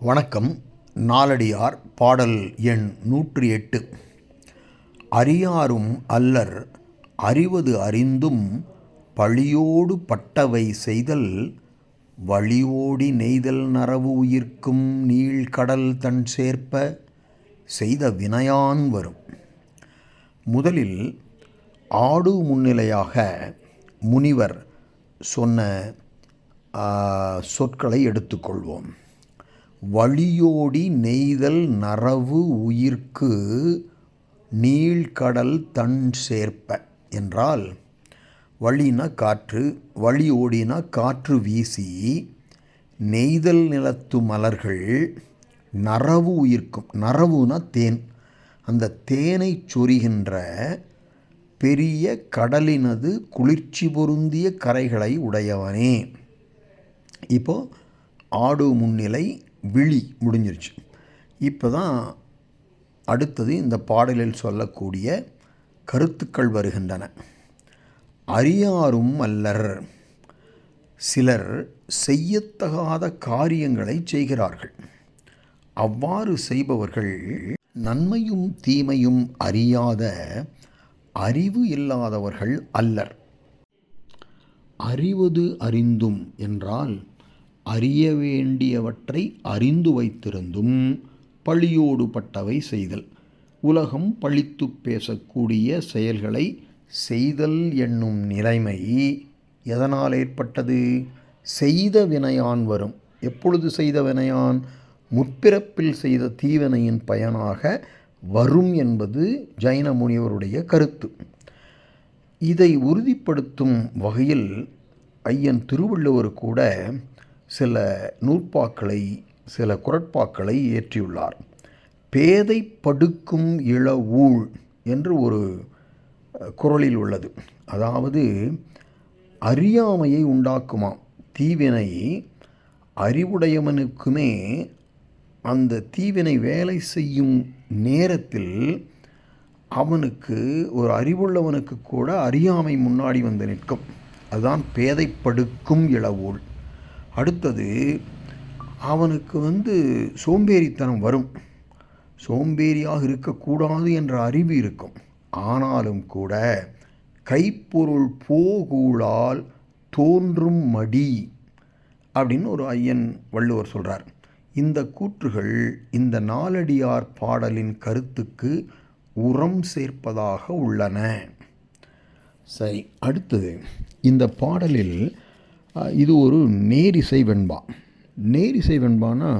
வணக்கம். நாலடியார் பாடல் எண் 108. அறியாரும் அல்லர் அறிவது அறிந்தும் பழியோடு பட்டவை செய்தல் வழியோடி நெய்தல் நரவு உயிர்க்கும் நீள்கடல் தன் சேர்ப்ப செய்த வினையான் வரும். முதலில் ஆடு முன்னிலையாக முனிவர் சொன்ன சொற்களை எடுத்துக்கொள்வோம். வழியோடி நெய்தல் நரவு உயிர்க்கு நீள்கடல் தன் சேர்ப்ப என்றால், வழினா காற்று, வழி ஓடினா காற்று வீசி, நெய்தல் நிலத்து மலர்கள் நரவு உயிர்க்கும். நரவுனா தேன். அந்த தேனை சொரிகின்ற பெரிய கடலினது குளிர்ச்சி பொருந்திய கரைகளை உடையவனே. இப்போ ஆடு முன்னிலை விழி முடிஞ்சிருச்சு. இப்போ தான் அடுத்தது இந்த பாடலில் சொல்லக்கூடிய கருத்துக்கள் வருகின்றன. அறியாரும் அல்லர், சிலர் செய்யத்தகாத காரியங்களை செய்கிறார்கள். அவ்வாறு செய்பவர்கள் நன்மையும் தீமையும் அறியாத அறிவு இல்லாதவர்கள் அல்லர். அறிவது அறிந்தும் என்றால், அறிய வேண்டியவற்றை அறிந்து வைத்திருந்தும் பழியோடு பட்டவை செய்தல். உலகம் பழித்து பேசக்கூடிய செயல்களை செய்தல் என்னும் நிலைமை எதனால் ஏற்பட்டது? செய்த வினையான் வரும். எப்பொழுது செய்த வினையான்? முற்பிறப்பில் செய்த தீவினையின் பயனாக வரும் என்பது ஜைன முனிவருடைய கருத்து. இதை உறுதிப்படுத்தும் வகையில் ஐயன் திருவள்ளுவர் கூட சில நூற்பாக்களை, சில குறட்பாக்களை இயற்றியுள்ளார். பேதை படுக்கும் இள ஊழ் என்று ஒரு குறளில் உள்ளது. அதாவது அறியாமையை உண்டாக்குமாம் தீவினை. அறிவுடையவனுக்குமே அந்த தீவினை வேலை செய்யும் நேரத்தில் அவனுக்கு, ஒரு அறிவுள்ளவனுக்கு கூட அறியாமை முன்னாடி வந்து நிற்கும். அதுதான் பேதை படுக்கும் இளவூழ். அடுத்தது, அவனுக்கு சோம்பேறித்தனம் வரும். சோம்பேறியாக இருக்கக்கூடாது என்ற அறிவு இருக்கும். ஆனாலும் கூட கைப்பொருள் போகூழால் தோன்றும் மடி அப்படின்னு ஒரு ஐயன் வள்ளுவர் சொல்கிறார். இந்த கூற்றுகள் இந்த நாலடியார் பாடலின் கருத்துக்கு உரம் சேர்ப்பதாக உள்ளன. சரி, அடுத்தது இந்த பாடலில் இது ஒரு நேரிசை வெண்பா. நேரிசை வெண்பானா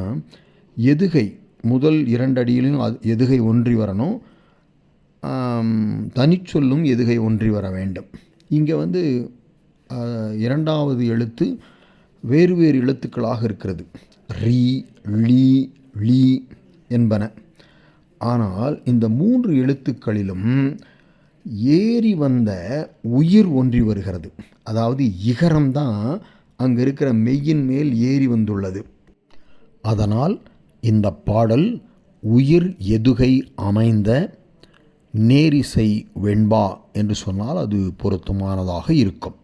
எதுகை முதல் 2 அடியிலும் எதுகை ஒன்றி வரணும், தனிச்சொல்லும் எதுகை ஒன்றி வர வேண்டும். இங்கே 2வது எழுத்து வேறு வேறு எழுத்துக்களாக இருக்கிறது. ரி, லி, லி என்பன. ஆனால் இந்த 3 எழுத்துக்களிலும் ஏறி வந்த உயிர் ஒன்றி வருகிறது. அதாவது இகரம்தான் அங்கே இருக்கிற மெய்யின் மேல் ஏறி வந்துள்ளது. அதனால் இந்த பாடல் உயிர் எதுகை அமைந்த நேரிசை வெண்பா என்று சொன்னால் அது பொருத்தமானதாக இருக்கும்.